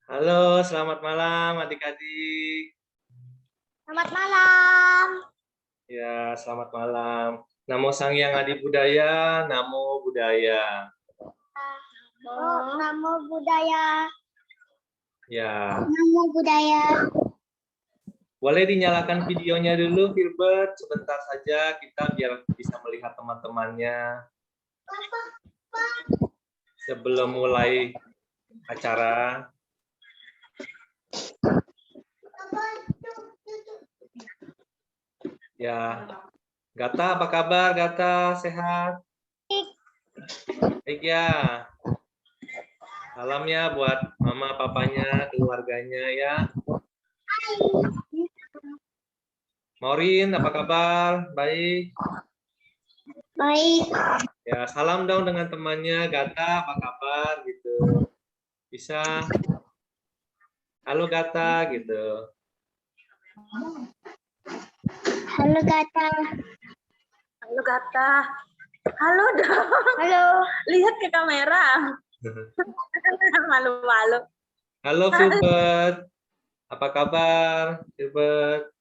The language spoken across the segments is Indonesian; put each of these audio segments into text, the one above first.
Halo, selamat malam adik-adik. Selamat malam. Ya, selamat malam. Namo Sang Hyang Adi Budaya, Namo Buddhaya. Namo Buddhaya. Ya, Namo Buddhaya. boleh dinyalakan videonya dulu, Filbert. Sebentar saja kita biar bisa melihat teman-temannya sebelum mulai acara. Ya, Gata, apa kabar? Gata, sehat? Baik ya. Salam ya buat mama, papanya, keluarganya ya. Maureen, apa kabar? Baik. Baik. Ya, salam dong dengan temannya. Gata, apa kabar? Gitu. Bisa. Halo Gata, gitu. Halo Gata. Halo Gata. Halo dong. Halo. Lihat ke kamera. Malu-malu. Halo Filbert. Apa kabar, Filbert?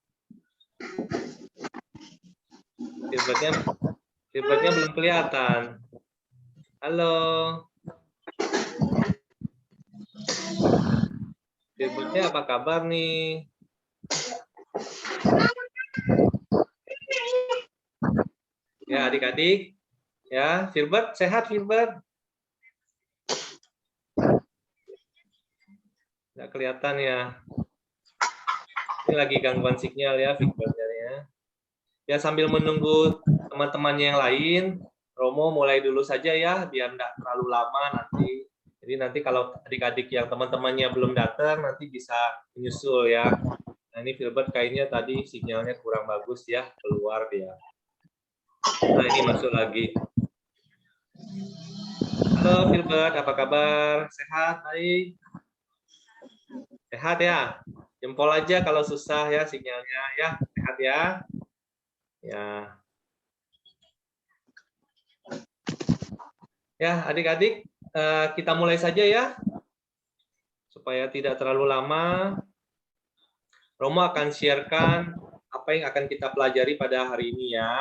Filbertnya belum kelihatan. Halo. Filbertnya apa kabar nih? Ya, adik-adik. Ya, Filbert, sehat Filbert? Nggak kelihatan ya. Ini lagi gangguan sinyal ya, Filbertnya ya. Ya, sambil menunggu teman-temannya yang lain, Romo mulai dulu saja ya, biar nggak terlalu lama nanti. Jadi nanti kalau adik-adik yang teman-temannya belum datang, nanti bisa menyusul ya. Nah, ini Filbert kayaknya tadi sinyalnya kurang bagus ya, keluar dia. Nah, ini masuk lagi. Halo Filbert, apa kabar? Sehat, baik? Sehat ya? Jempol aja kalau susah ya sinyalnya ya. Sehat ya? Ya. Ya, adik-adik, kita mulai saja ya. Supaya tidak terlalu lama. Romo akan share-kan apa yang akan kita pelajari pada hari ini ya.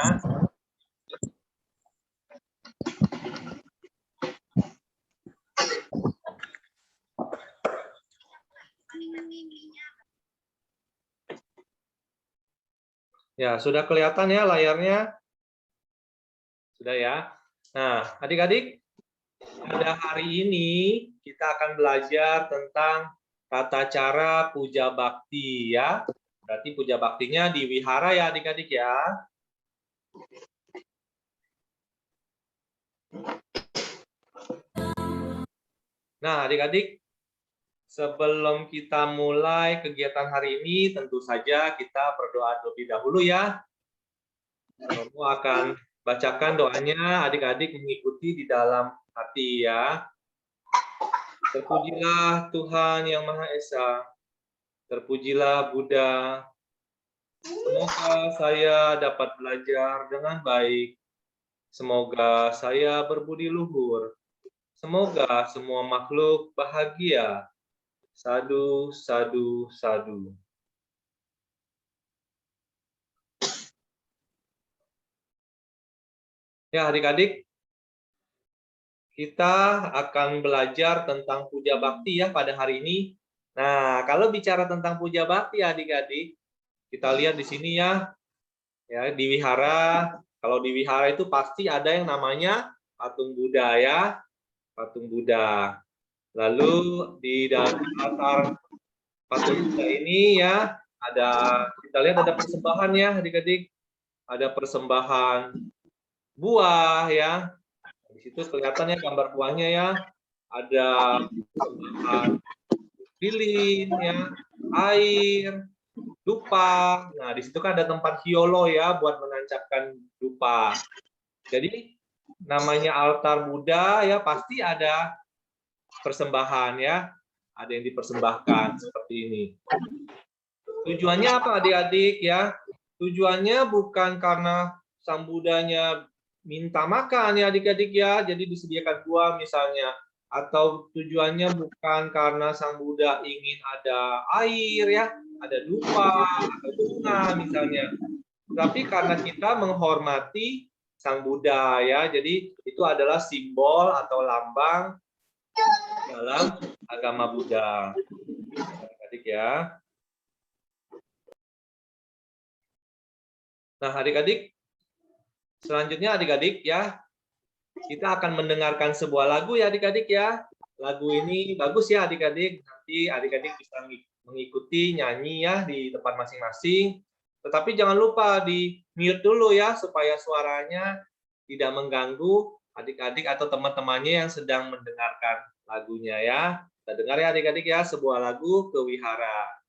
Ya, sudah kelihatan ya layarnya? Sudah ya. Nah, adik-adik, pada hari ini kita akan belajar tentang tata cara puja bakti ya. Berarti puja baktinya di wihara ya adik-adik ya. Nah, adik-adik, sebelum kita mulai kegiatan hari ini, tentu saja kita berdoa terlebih dahulu ya. Romo akan bacakan doanya, adik-adik mengikuti di dalam hati ya. Terpujilah Tuhan Yang Maha Esa, terpujilah Buddha. Semoga saya dapat belajar dengan baik. Semoga saya berbudi luhur. Semoga semua makhluk bahagia. Sadu, sadu, sadu. Ya, adik-adik, kita akan belajar tentang puja bakti ya pada hari ini. Nah, kalau bicara tentang puja bakti adik-adik, kita lihat di sini ya. Ya, di wihara, kalau di wihara itu pasti ada yang namanya patung Buddha ya, patung Buddha. Lalu di dalam altar patung Buddha ini ya, kita lihat ada persembahan ya adik-adik. Ada persembahan buah ya. Di situ kelihatannya gambar buahnya ya. Ada persembahan lilin ya, air, dupa. Nah, di situ kan ada tempat hiolo ya buat menancapkan dupa. Jadi namanya altar Buddha ya pasti ada persembahan ya. Ada yang dipersembahkan seperti ini. Tujuannya apa adik-adik ya? Tujuannya bukan karena sang Buddhanya minta makan ya adik-adik ya, jadi disediakan buah misalnya atau tujuannya bukan karena Sang Buddha ingin ada air ya, ada dupa atau bunga misalnya, tapi karena kita menghormati Sang Buddha ya. Jadi itu adalah simbol atau lambang dalam agama Buddha. Adik-adik ya. Nah, adik-adik, selanjutnya adik-adik ya, kita akan mendengarkan sebuah lagu ya adik-adik ya. Lagu ini bagus ya adik-adik. Nanti adik-adik bisa mengikuti nyanyi ya di tempat masing-masing. Tetapi jangan lupa di mute dulu ya supaya suaranya tidak mengganggu adik-adik atau teman-temannya yang sedang mendengarkan lagunya ya. Kita dengar ya adik-adik ya sebuah lagu ke wihara.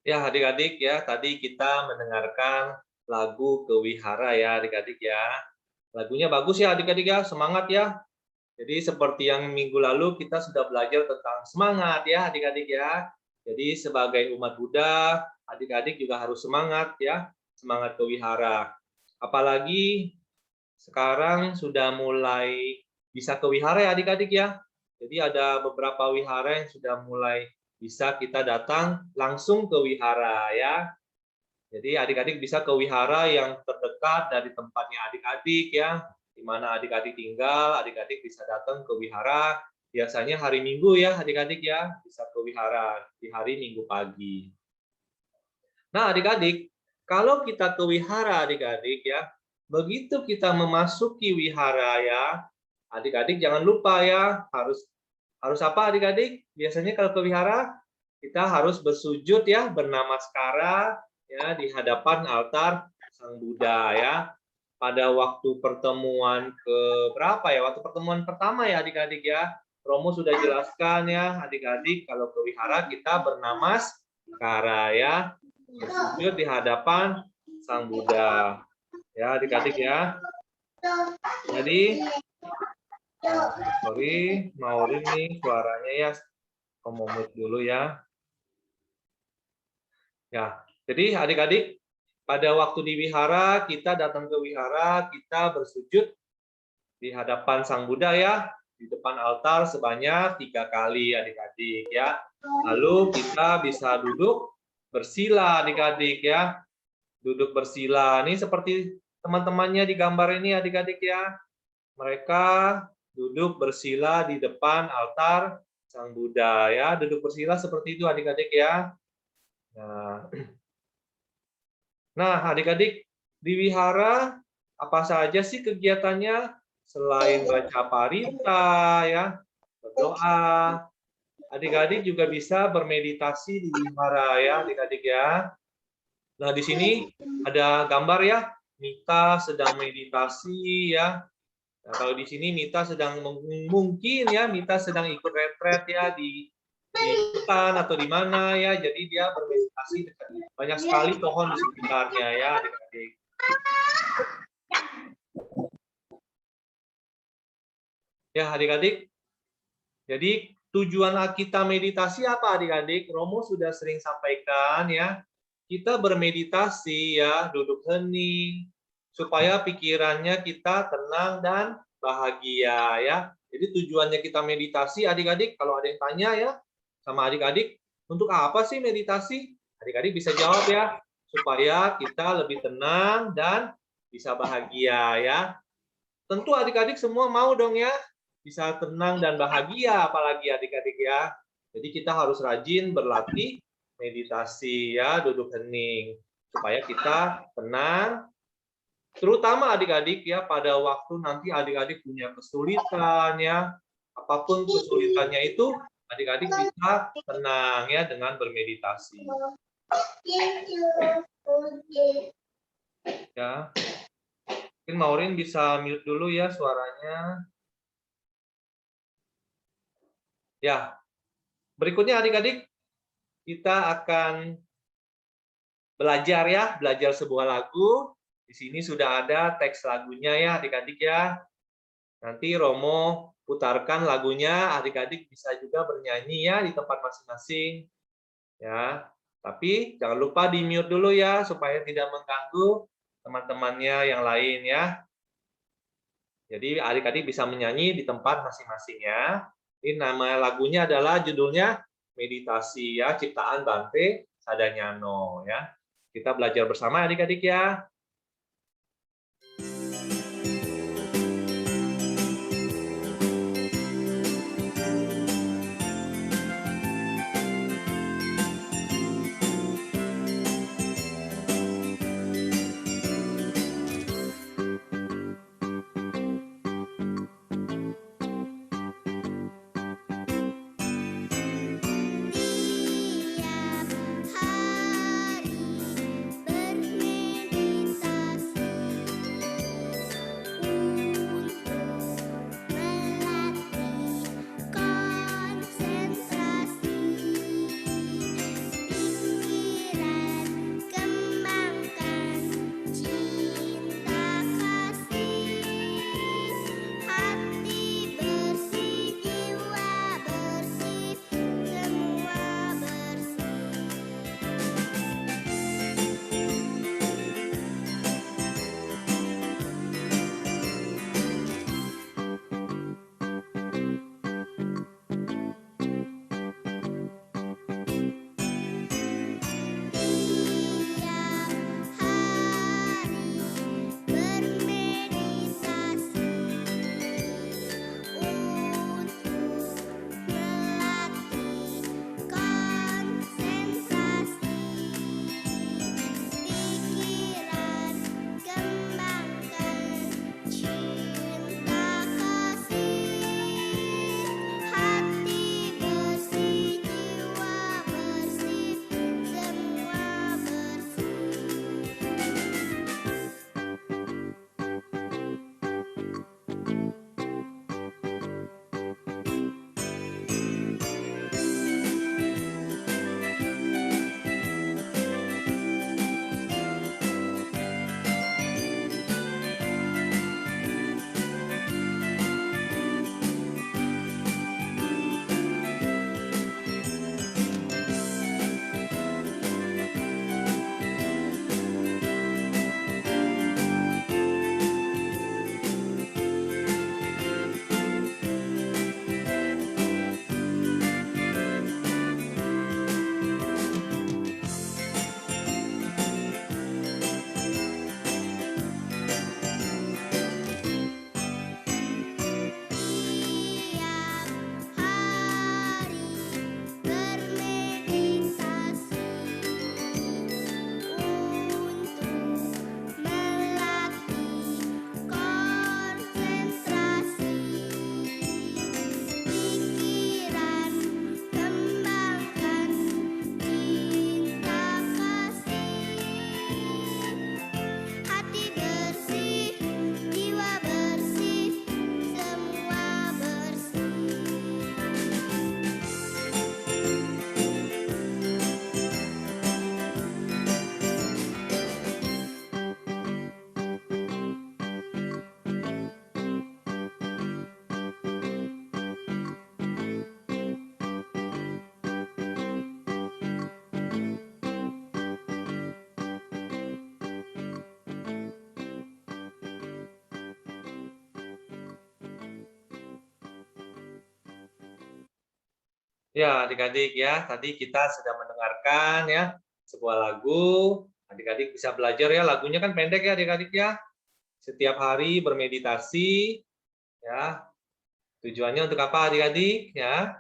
Ya, adik-adik ya, tadi kita mendengarkan lagu ke wihara ya, adik-adik ya. Lagunya bagus ya, adik-adik ya, semangat ya. Jadi seperti yang minggu lalu kita sudah belajar tentang semangat ya, adik-adik ya. Jadi sebagai umat Buddha, adik-adik juga harus semangat ya, semangat ke wihara. Apalagi sekarang sudah mulai bisa ke wihara ya, adik-adik ya. Jadi ada beberapa wihara yang sudah mulai bisa kita datang langsung ke wihara ya. Jadi adik-adik bisa ke wihara yang terdekat dari tempatnya adik-adik ya. Di mana adik-adik tinggal, adik-adik bisa datang ke wihara. Biasanya hari Minggu ya adik-adik ya, bisa ke wihara di hari Minggu pagi. Nah adik-adik, kalau kita ke wihara adik-adik ya, begitu kita memasuki wihara ya, adik-adik jangan lupa ya, harus apa adik-adik? Biasanya kalau ke wihara kita harus bersujud ya, bernamaskara ya di hadapan altar Sang Buddha ya. Pada waktu pertemuan ke berapa ya? Waktu pertemuan pertama ya adik-adik ya. Romo sudah jelaskan ya adik-adik kalau ke wihara kita bernamaskara ya. Bersujud di hadapan Sang Buddha. Ya adik-adik ya. Jadi sorry, Maureen nih suaranya ya, mute dulu ya. Ya, jadi adik-adik pada waktu di wihara, kita datang ke wihara, kita bersujud di hadapan Sang Buddha ya, di depan altar sebanyak 3 kali adik-adik ya. Lalu kita bisa duduk bersila adik-adik ya. Duduk bersila. Ini seperti teman-temannya di gambar ini adik-adik ya. Mereka duduk bersila di depan altar Sang Buddha ya. Duduk bersila seperti itu adik-adik ya. Nah, adik-adik di wihara apa saja sih kegiatannya selain baca parita ya, berdoa. Adik-adik juga bisa bermeditasi di wihara ya, adik-adik ya. Nah, di sini ada gambar ya, Mita sedang meditasi ya. Nah, kalau di sini Mita sedang mungkin ya, Mita sedang ikut retret ya di hutan atau di mana ya, jadi dia bermeditasi dekat banyak sekali pohon di sekitarnya ya adik-adik. Ya adik-adik, jadi tujuan kita meditasi apa adik-adik? Romo sudah sering sampaikan ya, kita bermeditasi ya, duduk hening, supaya pikirannya kita tenang dan bahagia ya. Jadi tujuannya kita meditasi adik-adik, kalau ada yang tanya ya, sama adik-adik, untuk apa sih meditasi? Adik-adik bisa jawab ya, supaya kita lebih tenang dan bisa bahagia ya. Tentu adik-adik semua mau dong ya, bisa tenang dan bahagia, apalagi adik-adik ya. Jadi kita harus rajin berlatih meditasi ya, duduk hening, supaya kita tenang. Terutama adik-adik ya, pada waktu nanti adik-adik punya kesulitan ya, apapun kesulitannya itu, adik-adik bisa tenang ya dengan bermeditasi. Ya, mungkin Maureen bisa mute dulu ya suaranya. Ya, berikutnya adik-adik kita akan belajar ya, belajar sebuah lagu. Di sini sudah ada teks lagunya ya adik-adik ya. Nanti Romo putarkan lagunya, adik-adik bisa juga bernyanyi ya di tempat masing-masing. Ya, tapi jangan lupa di mute dulu ya supaya tidak mengganggu teman-temannya yang lain ya. Jadi adik-adik bisa menyanyi di tempat masing-masing ya. Ini nama lagunya adalah judulnya Meditasi ya, ciptaan Bante Sadanyano ya. Kita belajar bersama adik-adik ya. Tiap hari bermeditasi Ya, adik-adik ya, tadi kita sudah mendengarkan ya sebuah lagu. Adik-adik bisa belajar ya, lagunya kan pendek ya adik-adik ya. Setiap hari bermeditasi ya. Tujuannya untuk apa adik-adik ya?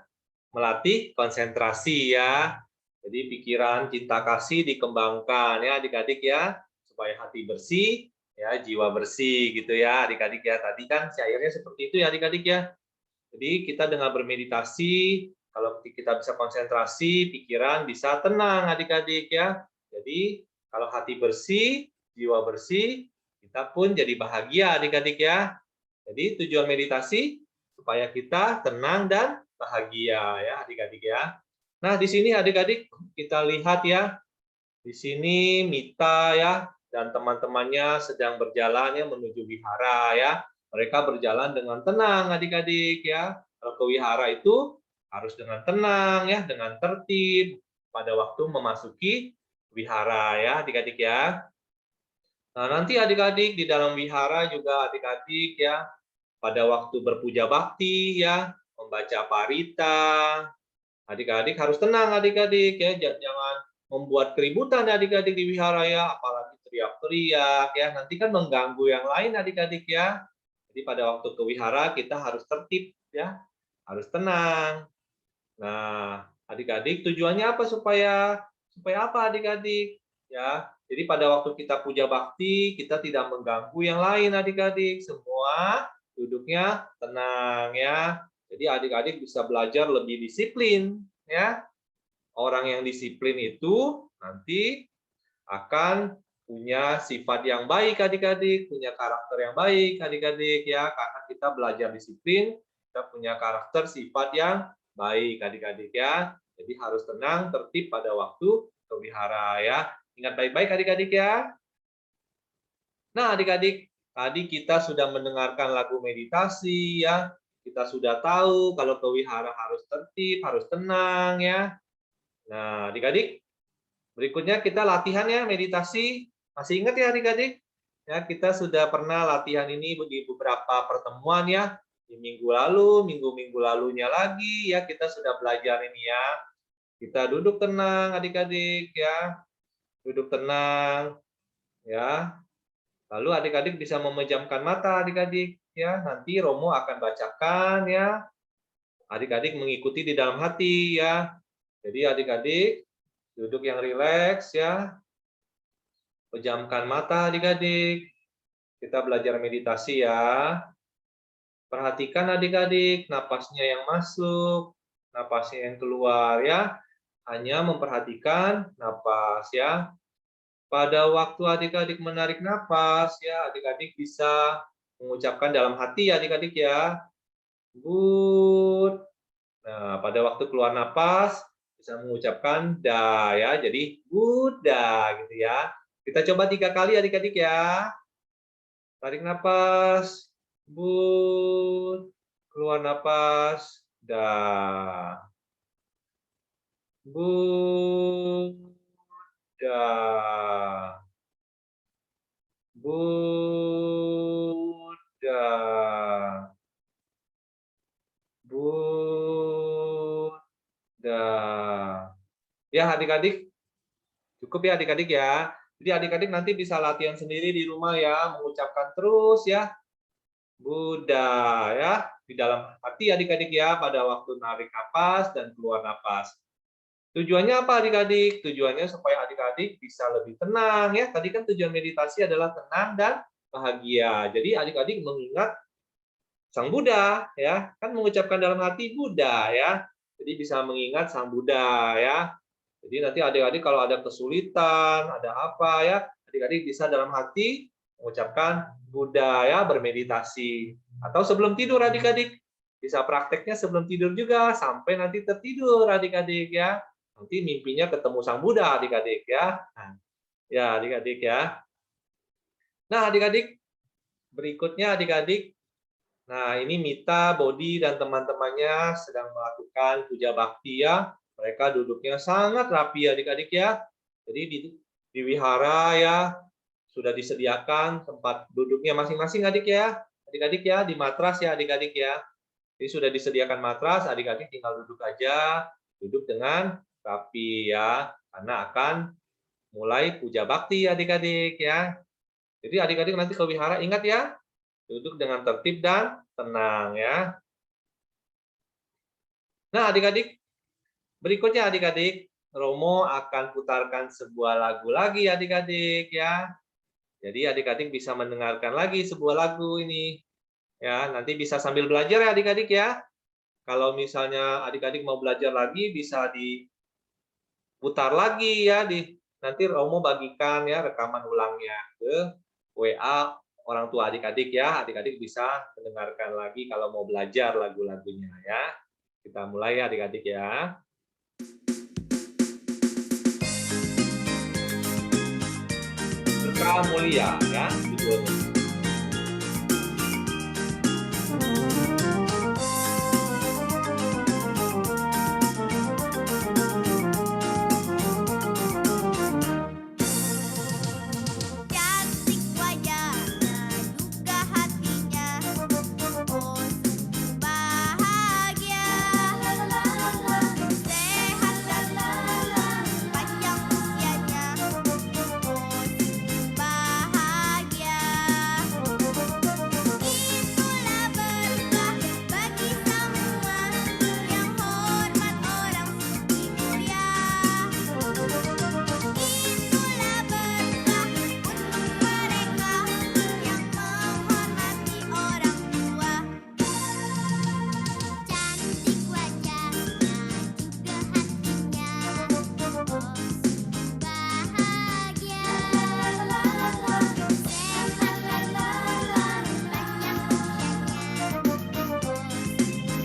Melatih konsentrasi ya. Jadi pikiran, cinta kasih dikembangkan ya adik-adik ya, supaya hati bersih ya, jiwa bersih gitu ya adik-adik ya. Tadi kan syairnya seperti itu ya adik-adik ya. Jadi kita dengan bermeditasi, kalau kita bisa konsentrasi, pikiran bisa tenang adik-adik ya. Jadi kalau hati bersih, jiwa bersih, kita pun jadi bahagia adik-adik ya. Jadi tujuan meditasi supaya kita tenang dan bahagia ya adik-adik ya. Nah, di sini adik-adik kita lihat ya. Di sini Mita ya dan teman-temannya sedang berjalan ya menuju wihara ya. Mereka berjalan dengan tenang adik-adik ya. Kalau ke wihara itu harus dengan tenang ya, dengan tertib pada waktu memasuki wihara ya adik-adik ya. Nah, nanti adik-adik di dalam wihara juga adik-adik ya pada waktu berpuja bakti ya, membaca parita. Adik-adik harus tenang adik-adik ya, jangan membuat keributan adik-adik di wihara ya, apalagi teriak-teriak ya, nanti kan mengganggu yang lain adik-adik ya. Jadi pada waktu ke wihara kita harus tertib ya, harus tenang. Nah, adik-adik tujuannya apa supaya apa adik-adik? Ya, jadi pada waktu kita puja bakti, kita tidak mengganggu yang lain adik-adik. Semua duduknya tenang ya. Jadi adik-adik bisa belajar lebih disiplin ya. Orang yang disiplin itu nanti akan punya sifat yang baik adik-adik, punya karakter yang baik adik-adik ya, karena kita belajar disiplin, kita punya karakter sifat yang baik adik-adik ya. Jadi harus tenang, tertib pada waktu ke wihara ya. Ingat baik-baik adik-adik ya. Nah, adik-adik, tadi kita sudah mendengarkan lagu meditasi ya. Kita sudah tahu kalau ke wihara harus tertib, harus tenang ya. Nah, adik-adik, berikutnya kita latihan ya meditasi. Masih ingat ya adik-adik? Ya, kita sudah pernah latihan ini di beberapa pertemuan ya. Di minggu lalu, minggu-minggu lalunya lagi ya kita sudah belajar ini ya. Kita duduk tenang adik-adik ya. Duduk tenang ya. Lalu adik-adik bisa memejamkan mata adik-adik ya. Nanti Romo akan bacakan ya. Adik-adik mengikuti di dalam hati ya. Jadi adik-adik duduk yang rileks ya. Pejamkan mata adik-adik. Kita belajar meditasi ya. Perhatikan adik-adik, napasnya yang masuk, napasnya yang keluar ya. Hanya memperhatikan napas ya. Pada waktu adik-adik menarik napas ya, adik-adik bisa mengucapkan dalam hati ya adik-adik ya. Good. Nah, pada waktu keluar napas bisa mengucapkan da ya. Jadi Buddha gitu ya. Kita coba 3 kali adik-adik ya. Tarik napas, but, keluar napas, da. Buddha. Buddha. Buddha. Ya adik-adik, cukup ya adik-adik ya. Jadi adik-adik nanti bisa latihan sendiri di rumah ya, mengucapkan terus ya, Buddha ya, di dalam hati adik-adik ya, pada waktu narik napas dan keluar napas. Tujuannya apa adik-adik? Tujuannya supaya adik-adik bisa lebih tenang ya. Tadi kan tujuan meditasi adalah tenang dan bahagia. Jadi adik-adik mengingat Sang Buddha ya, kan mengucapkan dalam hati Buddha ya. Jadi bisa mengingat Sang Buddha ya. Jadi nanti adik-adik kalau ada kesulitan, ada apa ya, adik-adik bisa dalam hati mengucapkan Buddha ya, bermeditasi. Atau sebelum tidur adik-adik, bisa prakteknya sebelum tidur juga, sampai nanti tertidur adik-adik ya. Nanti mimpinya ketemu Sang Buddha adik-adik ya. Nah, ya adik-adik ya. Nah adik-adik, berikutnya adik-adik, nah ini Mita, Bodi, dan teman-temannya sedang melakukan puja bakti ya. Mereka duduknya sangat rapi adik-adik ya. Jadi di wihara ya sudah disediakan tempat duduknya masing-masing adik ya. Adik-adik ya, di matras ya adik-adik ya. Jadi sudah disediakan matras, adik-adik tinggal duduk aja. Duduk dengan rapi ya, karena akan mulai puja bakti adik-adik ya. Jadi adik-adik nanti ke wihara ingat ya, duduk dengan tertib dan tenang ya. Nah adik-adik, berikutnya adik-adik, Romo akan putarkan sebuah lagu lagi adik-adik ya. Jadi adik-adik bisa mendengarkan lagi sebuah lagu ini. Ya, nanti bisa sambil belajar ya adik-adik ya. Kalau misalnya adik-adik mau belajar lagi bisa diputar lagi ya nanti Romo bagikan ya rekaman ulangnya ke WA orang tua adik-adik ya. Adik-adik bisa mendengarkan lagi kalau mau belajar lagu-lagunya ya. Kita mulai ya adik-adik ya. Berkah mulia ya judulnya. Cantik wajahnya juga hatinya, oh sungguh bahagia. Sehat dan panjang usianya, oh sungguh bahagia. Itulah berkah bagi semua yang hormat orang suci mulia. Itulah berkah untuk mereka yang menghormati orang tua. Cantik wajahnya juga hatinya, oh sungguh bahagia. Sehat dan panjang usianya, oh sungguh bahagia.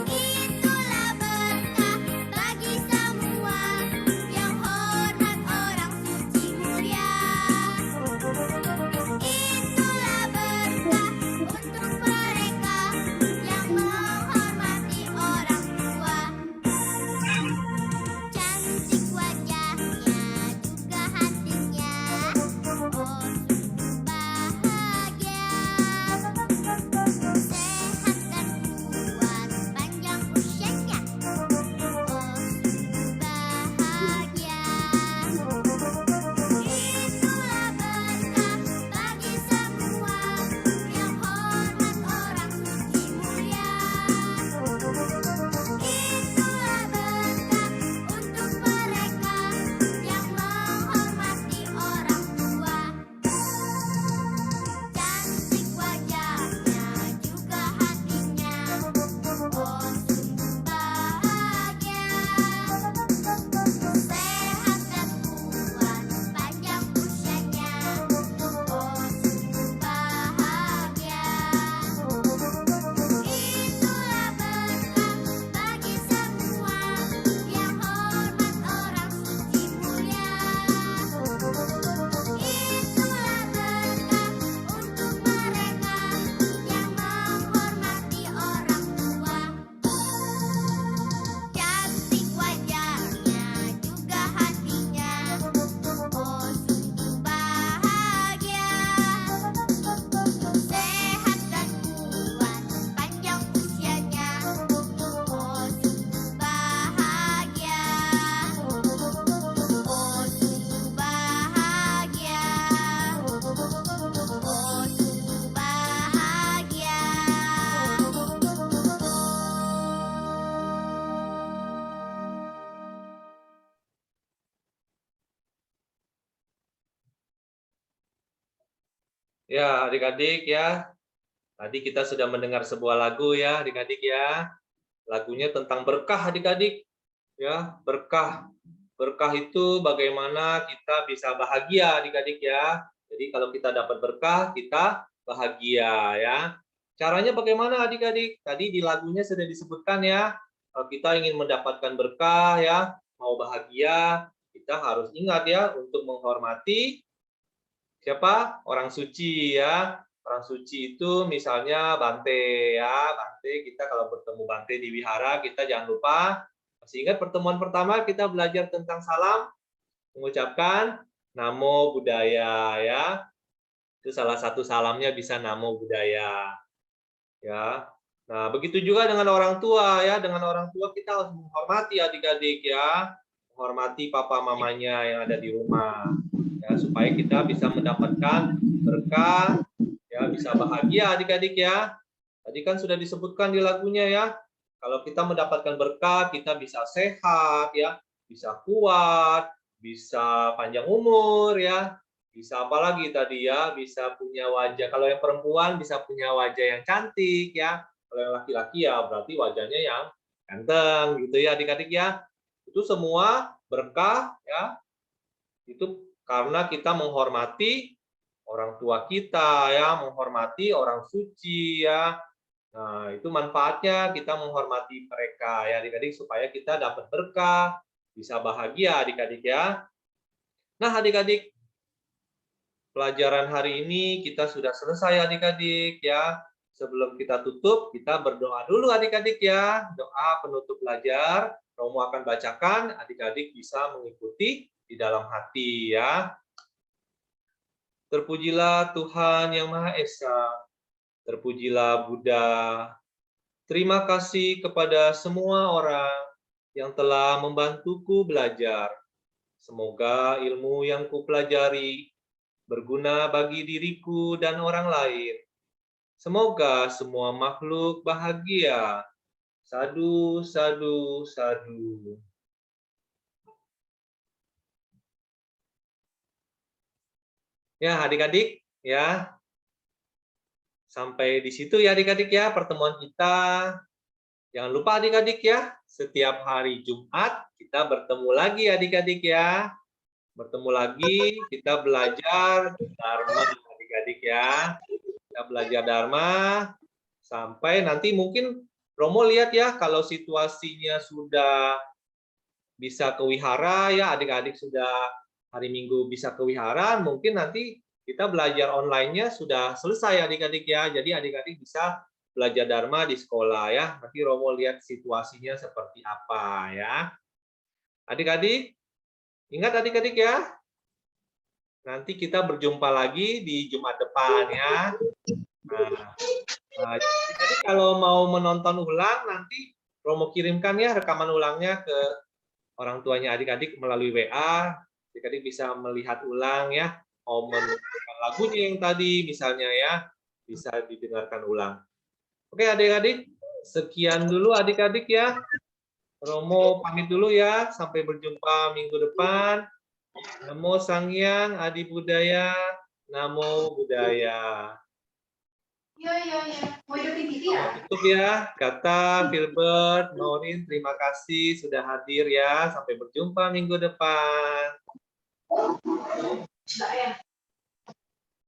Itulah berkah bagi semua yang hormat orang suci mulia. Itulah berkah untuk mereka yang menghormati orang tua. Itulah berkah bagi semua yang hormat orang suci mulia. Itulah berkah untuk mereka yang menghormati orang tua. Cantik wajahnya juga hatinya, oh sungguh bahagia. Sehat dan kuat panjang usianya, oh sungguh bahagia. Itulah berkah bagi semua yang hormat orang suci mulia. Itulah berkah untuk mereka yang menghormati orang tua. Cantik wajahnya juga hatinya, oh sungguh bahagia. Sehat dan kuat panjang usianya, oh sungguh bahagia. Itulah berkah bagi semua yang hormat orang suci mulia. Itulah berkah untuk mereka yang menghormati orang tua. Cantik wajahnya juga hatinya, oh sungguh bahagia. Sehat dan kuat panjang usianya, oh sungguh bahagia. Oh sungguh bahagia, oh sungguh bahagia. Ya, adik-adik ya. Tadi kita sudah mendengar sebuah lagu ya, adik-adik ya. Lagunya tentang berkah adik-adik. Ya, berkah Berkah itu bagaimana kita bisa bahagia adik-adik ya. Jadi kalau kita dapat berkah, kita bahagia ya. Caranya bagaimana adik-adik? Tadi di lagunya sudah disebutkan ya. Kalau kita ingin mendapatkan berkah ya, mau bahagia, kita harus ingat ya untuk menghormati siapa? Orang suci ya. Orang suci itu misalnya Bante ya. Bante, kita kalau bertemu Bante di wihara, kita jangan lupa. Masih ingat pertemuan pertama kita belajar tentang salam? Mengucapkan Namo Buddhaya ya. Itu salah satu salamnya bisa Namo Buddhaya. Ya. Nah, begitu juga dengan orang tua ya. Dengan orang tua kita harus menghormati adik-adik ya. Menghormati papa mamanya yang ada di rumah. Ya, supaya kita bisa mendapatkan berkah, ya, bisa bahagia adik-adik ya. Tadi kan sudah disebutkan di lagunya ya. Kalau kita mendapatkan berkah, kita bisa sehat ya, bisa kuat, bisa panjang umur ya. Bisa apa lagi tadi ya? Bisa punya wajah. Kalau yang perempuan bisa punya wajah yang cantik ya. Kalau yang laki-laki ya berarti wajahnya yang ganteng gitu ya adik-adik ya. Itu semua berkah ya. Itu karena kita menghormati orang tua kita ya, menghormati orang suci ya. Nah, itu manfaatnya kita menghormati mereka ya adik-adik supaya kita dapat berkah, bisa bahagia adik-adik ya. Nah, adik-adik, pelajaran hari ini kita sudah selesai adik-adik ya. Sebelum kita tutup, kita berdoa dulu adik-adik ya. Doa penutup belajar, Romo akan bacakan, adik-adik bisa mengikuti di dalam hati ya. Terpujilah Tuhan Yang Maha Esa, terpujilah Buddha. Terima kasih kepada semua orang yang telah membantuku belajar. Semoga ilmu yang kupelajari berguna bagi diriku dan orang lain. Semoga semua makhluk bahagia. Sadu, sadu, sadu. Ya, adik-adik, ya. Sampai di situ ya adik-adik ya pertemuan kita. Jangan lupa adik-adik ya, setiap hari Jumat kita bertemu lagi adik-adik ya. Bertemu lagi, kita belajar Dharma adik-adik ya. Kita belajar Dharma sampai nanti mungkin Romo lihat ya kalau situasinya sudah bisa ke wihara ya, adik-adik sudah hari Minggu bisa ke wihara, mungkin nanti kita belajar online-nya sudah selesai adik-adik ya. Jadi adik-adik bisa belajar Dharma di sekolah ya. Nanti Romo lihat situasinya seperti apa ya. Adik-adik, ingat adik-adik ya. Nanti kita berjumpa lagi di Jumat depan ya. Nah, jadi kalau mau menonton ulang nanti Romo kirimkan ya rekaman ulangnya ke orang tuanya adik-adik melalui WA. Adik-adik bisa melihat ulang ya. Mau mendengarkan lagunya yang tadi misalnya ya, bisa didengarkan ulang. Oke adik-adik, sekian dulu adik-adik ya. Romo pamit dulu ya, sampai berjumpa minggu depan. Namo Sanghyang Adi Buddhaya, Namo Buddhaya. Tutup ya, kata Filbert, Norin, terima kasih sudah hadir ya. Sampai berjumpa minggu depan.